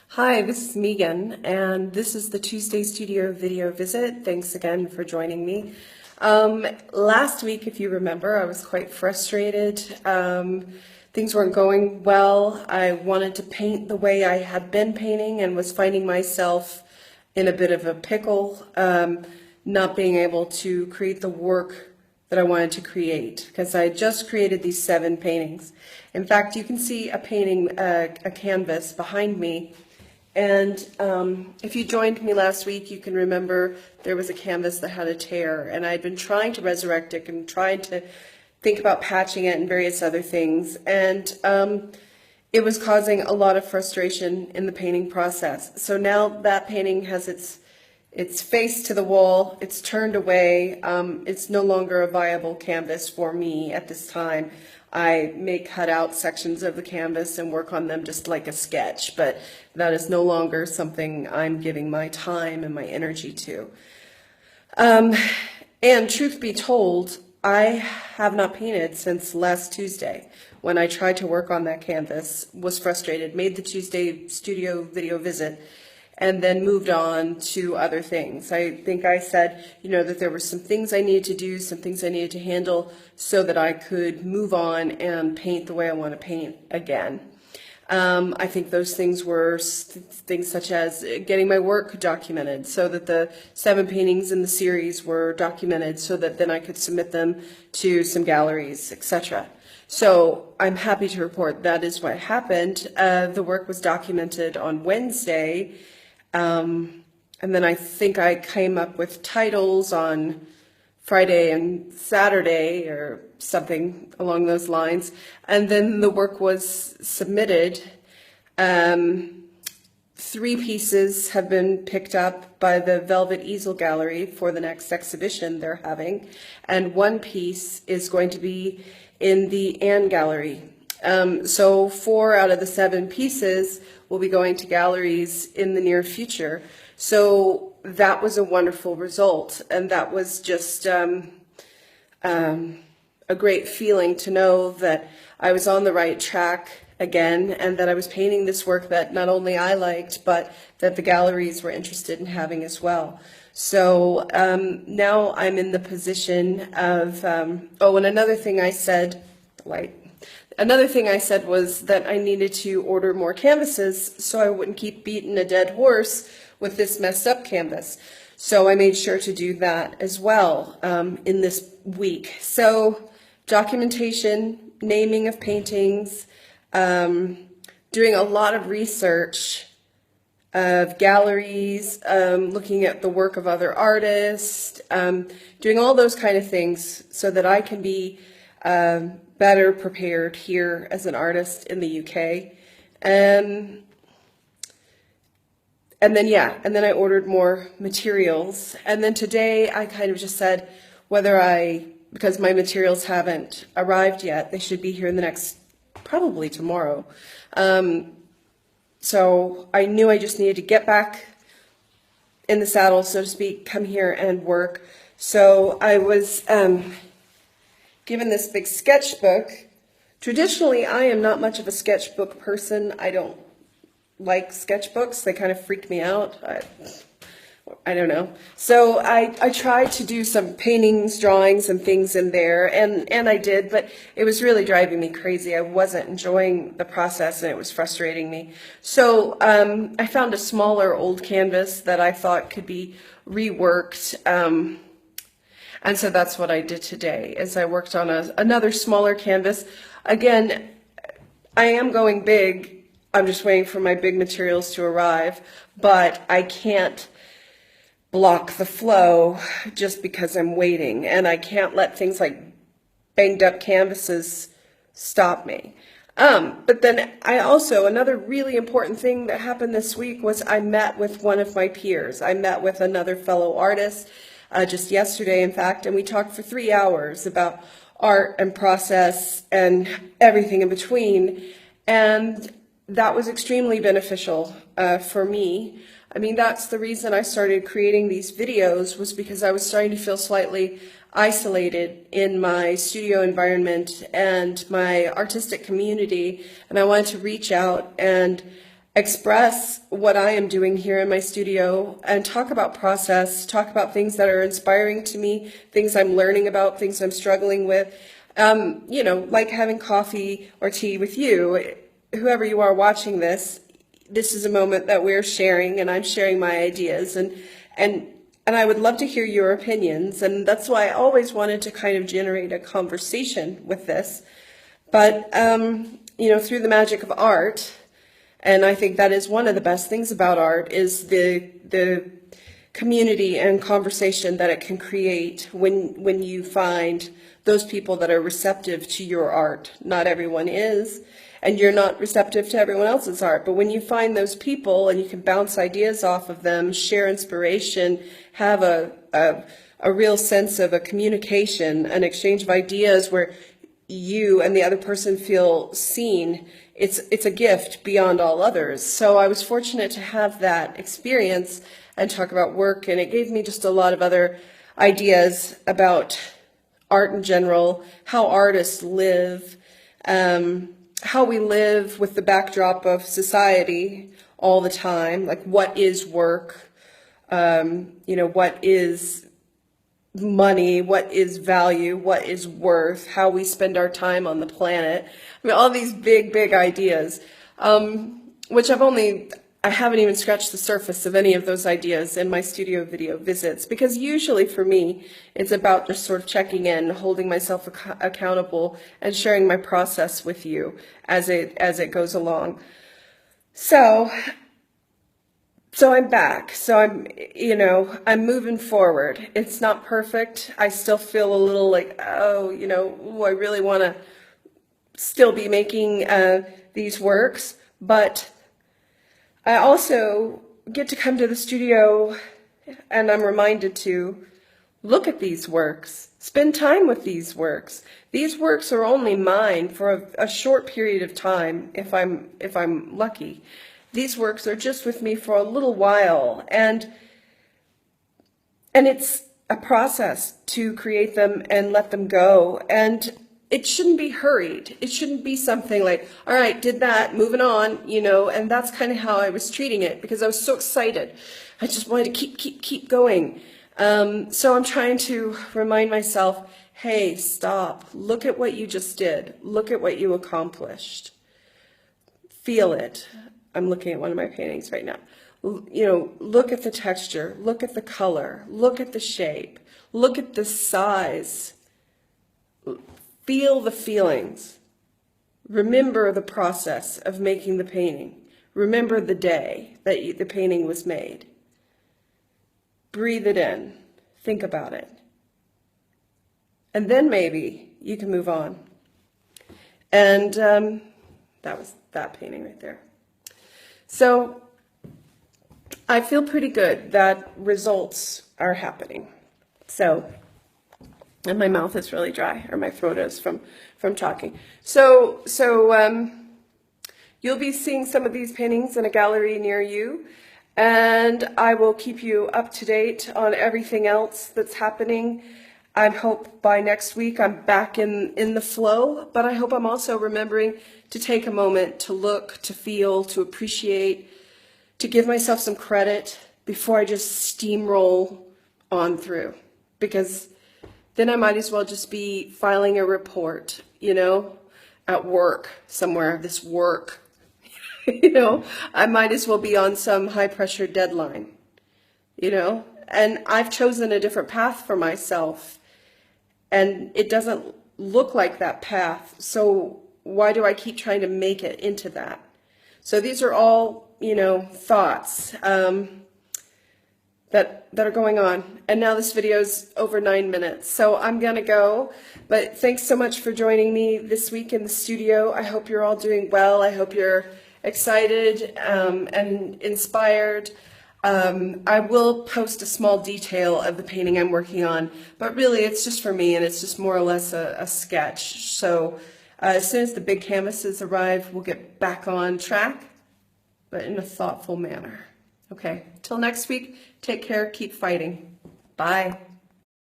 Hi, this is Megan, and this is the Tuesday Studio Video Visit. Thanks again for joining me. Last week, if you remember, I was quite frustrated. Things weren't going well. I wanted to paint the way I had been painting and was finding myself in a bit of a pickle, not being able to create the work that I wanted to create because I had just created these 7 paintings. In fact, you can see a painting, a canvas behind me. And if you joined me last week, you can remember there was a canvas that had a tear, and I'd been trying to resurrect it and trying to think about patching it and various other things. And it was causing a lot of frustration in the painting process. So now that painting has its face to the wall, it's turned away, it's no longer a viable canvas for me at this time. I may cut out sections of the canvas and work on them just like a sketch, but that is no longer something I'm giving my time and my energy to. And truth be told, I have not painted since last Tuesday when I tried to work on that canvas, was frustrated, made the Tuesday studio video visit, and then moved on to other things. I think I said, that there were some things I needed to do, some things I needed to handle so that I could move on and paint the way I want to paint again. I think those things were things such as getting my work documented so that the 7 paintings in the series were documented so that then I could submit them to some galleries, etc. So I'm happy to report that is what happened. The work was documented on Wednesday. And then I think I came up with titles on Friday and Saturday or something along those lines. And then the work was submitted. 3 pieces have been picked up by the Velvet Easel Gallery for the next exhibition they're having. And 1 piece is going to be in the Anne Gallery. So 4 out of the 7 pieces will be going to galleries in the near future. So that was a wonderful result, and that was just a great feeling to know that I was on the right track again and that I was painting this work that not only I liked, but that the galleries were interested in having as well. So now I'm in the position of, and another thing I said, Another thing I said was that I needed to order more canvases so I wouldn't keep beating a dead horse with this messed up canvas. So I made sure to do that as well in this week. So documentation, naming of paintings, doing a lot of research of galleries, looking at the work of other artists, doing all those kind of things so that I can be better prepared here as an artist in the UK. And then I ordered more materials. And then today I kind of just said because my materials haven't arrived yet, they should be here in the next, probably tomorrow. So I knew I just needed to get back in the saddle, so to speak, come here and work. So I was given this big sketchbook. Traditionally, I am not much of a sketchbook person. I don't like sketchbooks. They kind of freak me out. I don't know. So I tried to do some paintings, drawings, and things in there, and I did, but it was really driving me crazy. I wasn't enjoying the process, and it was frustrating me. So I found a smaller old canvas that I thought could be reworked. And so that's what I did today, is I worked on another smaller canvas. Again, I am going big. I'm just waiting for my big materials to arrive, but I can't block the flow just because I'm waiting, and I can't let things like banged up canvases stop me. But then another really important thing that happened this week was I met with one of my peers. I met with another fellow artist just yesterday, in fact, and we talked for 3 hours about art and process and everything in between, and that was extremely beneficial for me. I mean, that's the reason I started creating these videos, was because I was starting to feel slightly isolated in my studio environment and my artistic community, and I wanted to reach out and express what I am doing here in my studio and talk about process, talk about things that are inspiring to me, things I'm learning about, things I'm struggling with. You know, like having coffee or tea with you, whoever you are watching this. This is a moment that we're sharing, and I'm sharing my ideas, and I would love to hear your opinions, and that's why I always wanted to kind of generate a conversation with this. But you know, through the magic of art, and I think that is one of the best things about art, is the community and conversation that it can create when you find those people that are receptive to your art. Not everyone is, and you're not receptive to everyone else's art, but when you find those people and you can bounce ideas off of them, share inspiration, have a real sense of a communication, an exchange of ideas where you and the other person feel seen, it's a gift beyond all others. So I was fortunate to have that experience and talk about work, and it gave me just a lot of other ideas about art in general, how artists live, how we live with the backdrop of society all the time, like what is work, you know, what is money, what is value, what is worth, how we spend our time on the planet. I mean, all these big ideas, which I haven't even scratched the surface of any of those ideas in my studio video visits, because usually for me, it's about just sort of checking in, holding myself accountable, and sharing my process with you as it goes along. So I'm back. So I'm moving forward. It's not perfect. I still feel a little like, I really want to still be making these works, but I also get to come to the studio and I'm reminded to look at these works, spend time with these works. These works are only mine for a short period of time if I'm lucky. These works are just with me for a little while, and it's a process to create them and let them go, and it shouldn't be hurried. It shouldn't be something like, all right, did that, moving on, and that's kind of how I was treating it because I was so excited. I just wanted to keep going. So I'm trying to remind myself, hey, stop, look at what you just did. Look at what you accomplished. Feel it. I'm looking at one of my paintings right now. Look at the texture, look at the color, look at the shape, look at the size. Feel the feelings. Remember the process of making the painting. Remember the day that the painting was made. Breathe it in. Think about it. And then maybe you can move on. And that was that painting right there. So I feel pretty good that results are happening. And my mouth is really dry, or my throat is from talking. So you'll be seeing some of these paintings in a gallery near you, and I will keep you up to date on everything else that's happening. I hope by next week I'm back in the flow, but I hope I'm also remembering to take a moment to look, to feel, to appreciate, to give myself some credit before I just steamroll on through, because then I might as well just be filing a report, at work somewhere, this work, I might as well be on some high pressure deadline, and I've chosen a different path for myself and it doesn't look like that path. So why do I keep trying to make it into that? So these are all, thoughts, that are going on. And now this video is over 9 minutes. So I'm going to go. But thanks so much for joining me this week in the studio. I hope you're all doing well. I hope you're excited and inspired. I will post a small detail of the painting I'm working on, but really it's just for me and it's just more or less a sketch. So as soon as the big canvases arrive, we'll get back on track, but in a thoughtful manner. Okay, till next week, take care, keep fighting. Bye.